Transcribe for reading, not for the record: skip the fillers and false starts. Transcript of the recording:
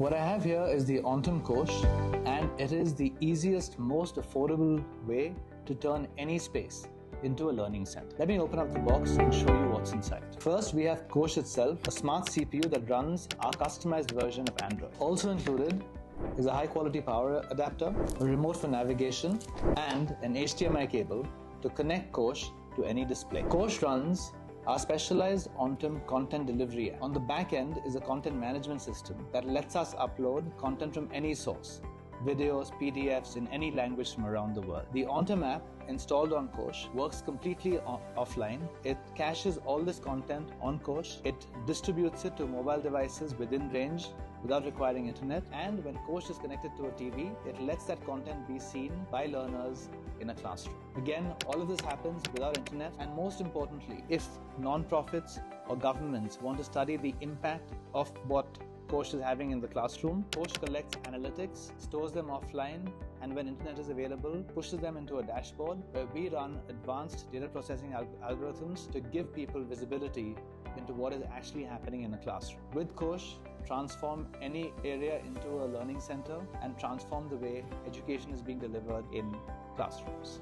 What I have here is the Ontum Kosh, and it is the easiest, most affordable way to turn any space into a learning center. Let me open up the box and show you what's inside. First, we have Kosh itself, a smart CPU that runs our customized version of Android. Also included is a high-quality power adapter, a remote for navigation, and an HDMI cable to connect Kosh to any display. Kosh runs our specialized Ontum content delivery app. On the back end is a content management system that lets us upload content from any source, videos, PDFs in any language from around the world. The Ontum app installed on Kosh works completely offline. It caches all this content on Kosh. It distributes it to mobile devices within range without requiring internet, and when Kosh is connected to a TV, it lets that content be seen by learners in a classroom. Again, all of this happens without internet, and most importantly, if non-profits or governments want to study the impact of what Kosh is having in the classroom, Kosh collects analytics, stores them offline, and when internet is available, pushes them into a dashboard where we run advanced data processing algorithms to give people visibility into what is actually happening in a classroom. With Kosh, transform any area into a learning center and transform the way education is being delivered in classrooms.